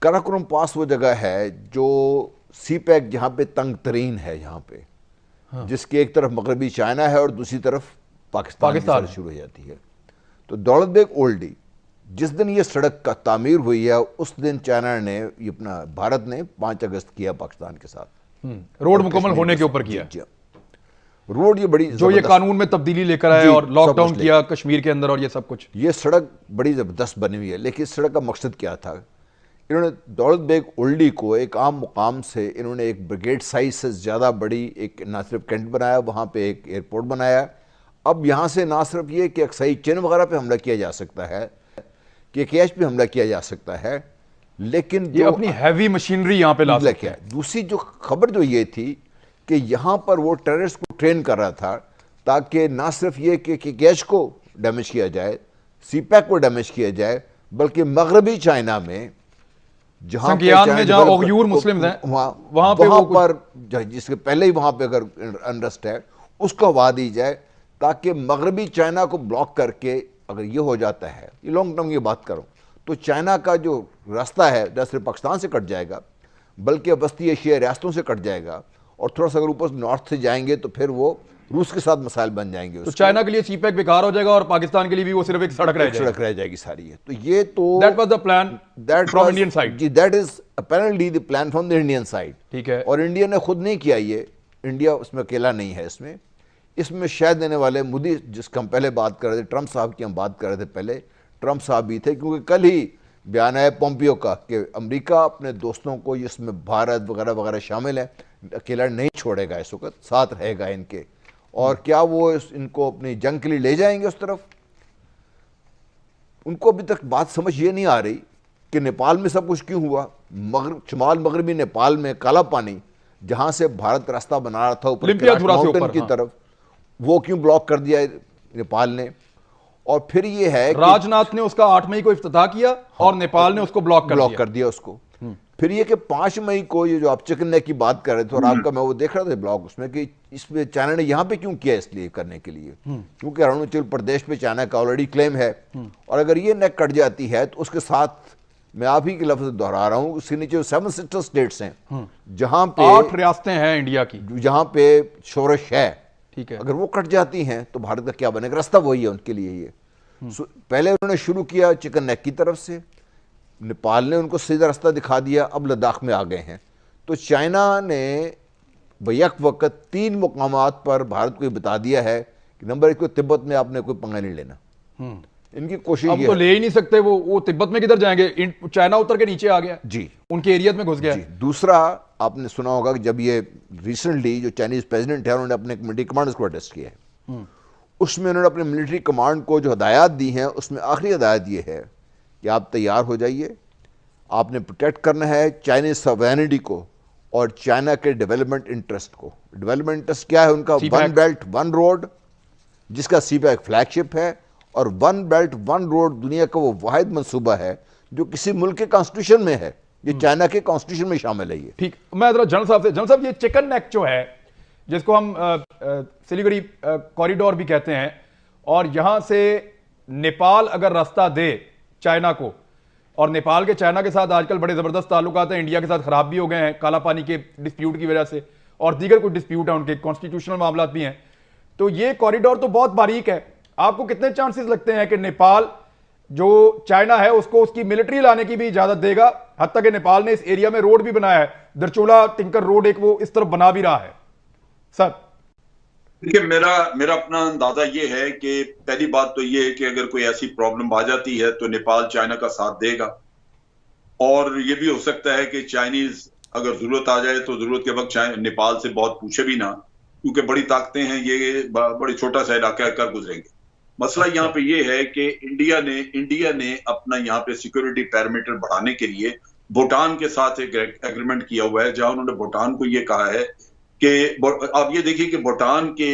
कराकोरम पास वो जगह है जो सी पैक जहाँ पे तंग तरीन है, यहाँ पे जिसकी एक तरफ मगरबी चाइना है और दूसरी तरफ पाकिस्तान की सड़क शुरू हो जाती है। तो दौलत बेग ओल्डी, जिस दिन ये सड़क का तामीर हुई है उस दिन चाइना ने ये अपना भारत ने 5 अगस्त किया पाकिस्तान के साथ, रोड मुकम्मल होने के ऊपर किया। रोड ये बड़ी जो ये कानून में तब्दीली लेकर आए और लॉकडाउन किया कश्मीर के अंदर और ये सब कुछ। ये सड़क बड़ी ज़बरदस्त बनी हुई है, लेकिन इस सड़क का मकसद क्या था? इन्होंने दौलत बेग ओल्डी को एक आम मुकाम से इन्होंने एक ब्रिगेड साइज से ज़्यादा बड़ी एक ना सिर्फ कैंट बनाया, वहाँ पे एक एयरपोर्ट बनाया। अब यहाँ से ना सिर्फ ये कि अक्साई चिन वगैरह पे हमला किया जा सकता है, कि कैश पे हमला किया जा सकता है, लेकिन ये अपनी हैवी मशीनरी यहाँ पे ला सकते हैं। दूसरी जो खबर जो ये थी कि यहाँ पर वो टेररिस्ट को ट्रेन कर रहा था ताकि ना सिर्फ ये कि गैस को डैमेज किया जाए, सी पैक को डैमेज किया जाए, बल्कि मगरबी चाइना में जहाँ उइगुर मुस्लिम हैं वहाँ पर जिसके पहले ही वहाँ पे अगर अनरेस्ट है उसको हवा दी जाए, ताकि मगरबी चाइना को ब्लॉक करके अगर ये हो जाता है, ये लॉन्ग टर्म की बात करूँ, तो चाइना का जो रास्ता है न सिर्फ पाकिस्तान से कट जाएगा बल्कि वस्ती एशिया रियासतों से कट जाएगा, और थोड़ा सा अगर ऊपर नॉर्थ से जाएंगे तो फिर वो रूस के साथ मसाइल बन जाएंगे। तो चाइना के लिए सी पैक बेकार हो जाएगा और पाकिस्तान के लिए भी वो सिर्फ एक सड़क रह जाएगी सारी है। तो ये तो that was the plan from Indian side. जी, that is apparently the plan from the Indian side. ठीक है, और इंडिया ने खुद नहीं किया ये, इंडिया उसमें अकेला नहीं है। इसमें शायद देने वाले मोदी, जिसका हम पहले बात कर रहे थे, ट्रंप साहब की हम बात कर रहे थे पहले, ट्रंप साहब भी थे, क्योंकि कल ही बयान आया पोम्पियो का कि अमेरिका अपने दोस्तों को, जिसमें भारत वगैरह वगैरह शामिल है, अकेला नहीं छोड़ेगा, इस वक्त साथ रहेगा इनके। और क्या वो इनको अपनी जंग के लिए ले जाएंगे उस तरफ? उनको अभी तक बात समझ ये नहीं आ रही कि नेपाल में सब कुछ क्यों हुआ। शुमाल मगरबी नेपाल में काला पानी, जहां से भारत रास्ता बना रहा था ऊपर माउंटेन की तरफ, वो क्यों ब्लॉक कर दिया नेपाल ने? और फिर ये है राजनाथ ने उसका 8 मई को इफ्तिताह किया और नेपाल ने उसको ब्लॉक कर दिया उसको। फिर ये कि 5 मई को ये जो आप चिकन नेक की बात कर रहे थे, और आपका मैं वो देख रहा था ब्लॉग उसमें, कि इसमें चाइना ने यहाँ पे क्यों किया, इसलिए करने के लिए क्योंकि अरुणाचल प्रदेश पे चाइना का ऑलरेडी क्लेम है, और अगर ये नेक कट जाती है तो उसके साथ मैं आप ही के लफ्ज दोहरा रहा हूँ, उसके नीचे 7 सिस्टर स्टेट्स हैं जहाँ पे 8 रियासतें हैं इंडिया की, जहाँ पे शोरश है। ठीक है, अगर वो कट जाती हैं तो भारत का क्या बनेगा? रास्ता वही है उनके लिए। ये पहले उन्होंने शुरू किया चिकन नेक की तरफ से, नेपाल ने उनको सीधा रास्ता दिखा दिया, अब लद्दाख में आ गए हैं। तो चाइना ने बैक वक्त 3 मुकामात पर भारत को बता दिया है कि नंबर 1 को तिब्बत में आपने कोई पंगा नहीं लेना। इनकी कोशिश अब तो ले ही नहीं सकते, वो तिब्बत में किधर जाएंगे? चाइना उतर के नीचे आ गया जी, उनके एरिया में घुस गया। दूसरा, आपने सुना होगा कि जब ये रिसेंटली जो चाइनीज प्रेसिडेंट है उन्होंने अपने मिलिट्री कमांडर्स को अरेस्ट किया है, उसमें उन्होंने अपने मिलिट्री कमांड को जो हदायत दी हैं, उसमें आखिरी हदायत ये है कि आप तैयार हो जाइए, आपने प्रोटेक्ट करना है चाइनीज सॉवरेनिटी को और चाइना के डेवलपमेंट इंटरेस्ट को। डेवलपमेंट इंटरेस्ट क्या है उनका? 1 बेल्ट 1 रोड, जिसका सी पैक फ्लैगशिप है, और 1 बेल्ट 1 रोड दुनिया का वो वाहिद मंसूबा है जो किसी मुल्क के कॉन्स्टिट्यूशन में है, ये चाइना के कॉन्स्टिट्यूशन में शामिल है। ये ठीक, मैं जरा जनरल साहब ये चिकन नेक जो है, जिसको हम सिलीगुड़ी कॉरिडोर भी कहते हैं, और यहां से नेपाल अगर रास्ता दे चाइना को, और नेपाल के चाइना के साथ आजकल बड़े जबरदस्त ताल्लुकात हैं, इंडिया के साथ खराब भी हो गए हैं काला पानी के डिस्प्यूट की वजह से, और दीगर कुछ डिस्प्यूट है, उनके कॉन्स्टिट्यूशनल मामला भी हैं। तो ये कॉरिडोर तो बहुत बारीक है। आपको कितने चांसेस लगते हैं कि नेपाल जो चाइना है उसको उसकी मिलिट्री लाने की भी इजाजत देगा? हत्ता कि नेपाल ने इस एरिया में रोड भी बनाया है, दरचोला टिंकर रोड एक वो इस तरफ बना भी रहा है। सर देखिए, मेरा अपना अंदाजा ये है कि पहली बात तो ये है कि अगर कोई ऐसी प्रॉब्लम आ जाती है तो नेपाल चाइना का साथ देगा, और ये भी हो सकता है कि चाइनीज अगर जरूरत आ जाए तो जरूरत के वक्त नेपाल से बहुत पूछे भी ना, क्योंकि बड़ी ताकतें हैं, ये बड़ी छोटा सा इलाका कर गुजरेंगे। मसला यहाँ पे ये है कि इंडिया ने अपना यहाँ पे सिक्योरिटी पैरामीटर बढ़ाने के लिए भूटान के साथ एक एग्रीमेंट किया हुआ है, जहां उन्होंने भूटान को ये कहा है कि आप ये देखिए कि भूटान के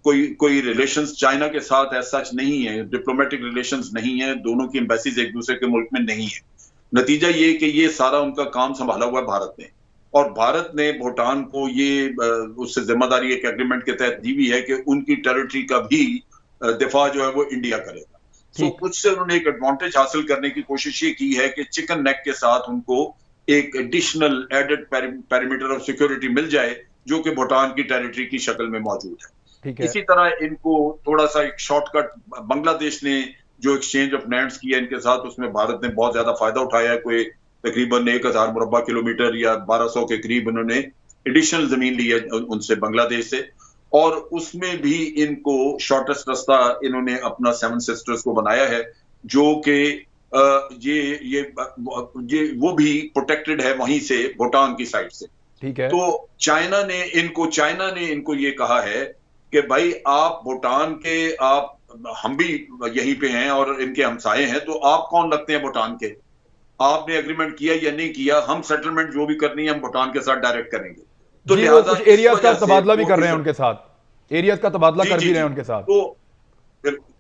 कोई रिलेशंस चाइना के साथ ऐसा सच नहीं है, डिप्लोमेटिक रिलेशंस नहीं है, दोनों की एम्बेसीज एक दूसरे के मुल्क में नहीं है। नतीजा ये कि ये सारा उनका काम संभाला हुआ है भारत ने, और भारत ने भूटान को ये उससे जिम्मेदारी एक एग्रीमेंट के तहत दी हुई है कि उनकी टेरिटरी का भी दिफा जो है वो इंडिया करेगा। सो उससे उन्होंने एक एडवांटेज हासिल करने की कोशिश ये की है कि चिकन नेक के साथ उनको एक additional added perimeter of security मिल जाए, जो कि भूटान की टेरिटरी की शक्ल में मौजूद है। इसी तरह इनको थोड़ा सा एक शॉर्टकट, बांग्लादेश ने जो एक्सचेंज ऑफ लैंड्स किया इनके साथ, उसमें भारत ने बहुत ज्यादा फायदा उठाया है। कोई तकरीबन 1000 मुरब्बा किलोमीटर या 1200 के करीब उन्होंने एडिशनल जमीन ली है उनसे, बांग्लादेश से, और उसमें भी इनको शॉर्टेस्ट रास्ता इन्होंने अपना सेवन सिस्टर्स को बनाया है, जो कि ये वो भी प्रोटेक्टेड है वहीं से, भूटान की साइड से। ठीक है। तो चाइना ने इनको ये कहा है कि भाई आप भूटान के, आप, हम भी यहीं पे हैं और इनके हमसाए हैं, तो आप कौन लगते हैं भूटान के? आपने एग्रीमेंट किया या नहीं किया, हम सेटलमेंट जो भी करनी है हम भूटान के साथ डायरेक्ट करेंगे। तो लिहाजा एरियाज का तबादला भी कर रहे हैं उनके साथ, एरियाज का तबादला कर भी रहे हैं उनके साथ।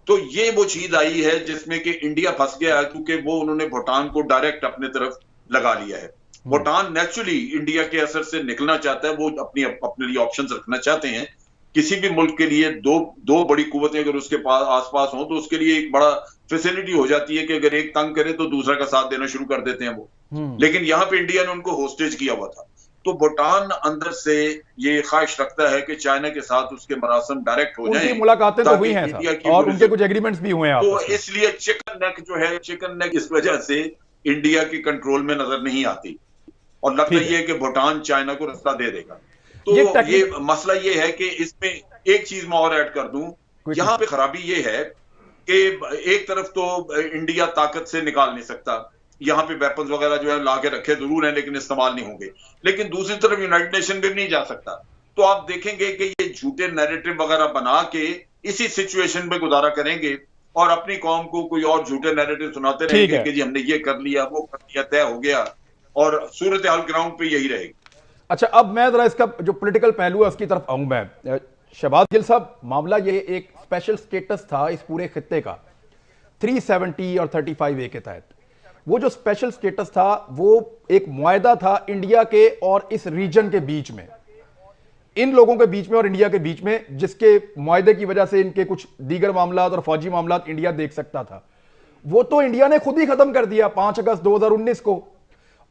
तो ये वो चीज आई है जिसमें कि इंडिया फंस गया है, क्योंकि वो उन्होंने भूटान को डायरेक्ट अपने तरफ लगा लिया है। भूटान नेचुरली इंडिया के असर से निकलना चाहता है, वो अपने लिए ऑप्शंस रखना चाहते हैं। किसी भी मुल्क के लिए दो बड़ी कुव्वतें अगर उसके पास आसपास हो, तो उसके लिए एक बड़ा फैसिलिटी हो जाती है कि अगर एक तंग करे तो दूसरा का साथ देना शुरू कर देते हैं वो। लेकिन यहाँ पे इंडिया ने उनको होस्टेज किया हुआ था। तो भूटान अंदर से ये ख्वाहिश रखता है कि चाइना के साथ उसके मरासम डायरेक्ट हो जाएं। उनकी मुलाकातें तो हुई हैं और उनके कुछ एग्रीमेंट्स भी हुए हैं। तो इसलिए चिकन नेक इस वजह से इंडिया की कंट्रोल में नजर नहीं आती, और लगता ये है कि भूटान चाइना को रास्ता दे देगा। तो ये मसला ये है कि इसमें एक चीज मैं और ऐड कर दूं, यहाँ पे खराबी ये है कि एक तरफ तो इंडिया ताकत से निकाल नहीं सकता, यहाँ पे वेपन्स वगैरह जो है ला के रखे जरूर हैं लेकिन इस्तेमाल नहीं होंगे, लेकिन दूसरी तरफ यूनाइटेड नेशन भी नहीं जा सकता। तो आप देखेंगे कि ये झूठे नैरेटिव वगैरह बना के इसी सिचुएशन में गुजारा करेंगे और अपनी कौम को कोई और झूठे नैरेटिव सुनाते रहेंगे कि जी हमने ये कर लिया, वो कर लिया, तय हो गया, और सूरत हाल ग्राउंड पे यही रहेगी। अच्छा, अब मैं जरा इसका जो पॉलिटिकल पहलू है उसकी तरफ आऊं मैं। शहबाज गिल साहब, मामला ये एक स्पेशल स्टेटस था इस पूरे खित्ते का 370 और 35A के तहत। वो जो स्पेशल स्टेटस था वो एक मुआहदा था इंडिया के और इस रीजन के बीच में, इन लोगों के बीच में और इंडिया के बीच में, जिसके मुआहदे की वजह से इनके कुछ दीगर मामलात और फौजी मामलात इंडिया देख सकता था। वो तो इंडिया ने खुद ही खत्म कर दिया 5 अगस्त 2019 को,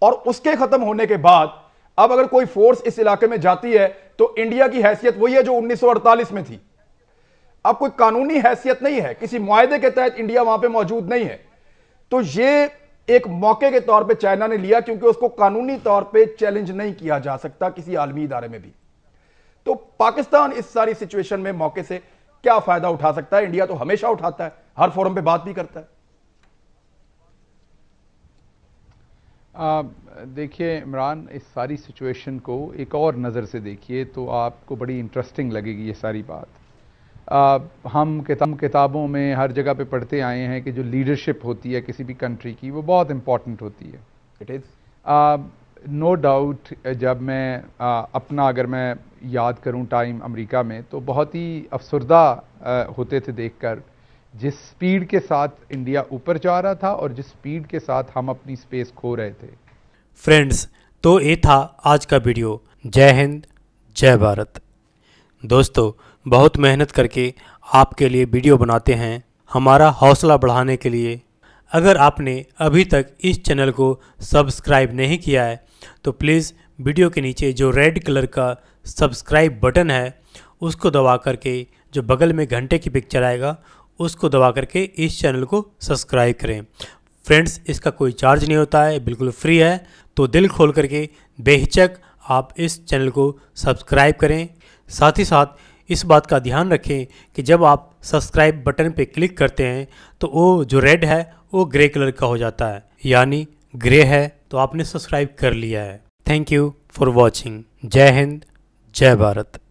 और उसके खत्म होने के बाद अब अगर कोई फोर्स इस इलाके में जाती है तो इंडिया की हैसियत वही है जो 1948 में थी। अब कोई कानूनी हैसियत नहीं है, किसी मुआहदे के तहत इंडिया वहां पे मौजूद नहीं है। तो ये एक मौके के तौर पे चाइना ने लिया, क्योंकि उसको कानूनी तौर पे चैलेंज नहीं किया जा सकता किसी आलमी इदारे में भी। तो पाकिस्तान इस सारी सिचुएशन में मौके से क्या फायदा उठा सकता है? इंडिया तो हमेशा उठाता है, हर फोरम पे बात भी करता है। देखिए इमरान, इस सारी सिचुएशन को एक और नज़र से देखिए तो आपको बड़ी इंटरेस्टिंग लगेगी ये सारी बात। हम किताबों में हर जगह पे पढ़ते आए हैं कि जो लीडरशिप होती है किसी भी कंट्री की वो बहुत इंपॉर्टेंट होती है। It is no doubt. जब मैं अपना अगर मैं याद करूं टाइम अमेरिका में, तो बहुत ही अफसरदा होते थे देखकर जिस स्पीड के साथ इंडिया ऊपर जा रहा था और जिस स्पीड के साथ हम अपनी स्पेस खो रहे थे। फ्रेंड्स, तो ये था आज का वीडियो। जय हिंद, जय भारत। दोस्तों, बहुत मेहनत करके आपके लिए वीडियो बनाते हैं हमारा हौसला बढ़ाने के लिए। अगर आपने अभी तक इस चैनल को सब्सक्राइब नहीं किया है तो प्लीज़ वीडियो के नीचे जो रेड कलर का सब्सक्राइब बटन है उसको दबा करके जो बगल में घंटे की पिक्चर आएगा उसको दबा करके इस चैनल को सब्सक्राइब करें। फ्रेंड्स, इसका कोई चार्ज नहीं होता है, बिल्कुल फ्री है। तो दिल खोल करके बेहिचक आप इस चैनल को सब्सक्राइब करें। साथ ही साथ इस बात का ध्यान रखें कि जब आप सब्सक्राइब बटन पे क्लिक करते हैं तो वो जो रेड है वो ग्रे कलर का हो जाता है, यानी ग्रे है तो आपने सब्सक्राइब कर लिया है। Thank you for watching. जय हिंद, जय भारत।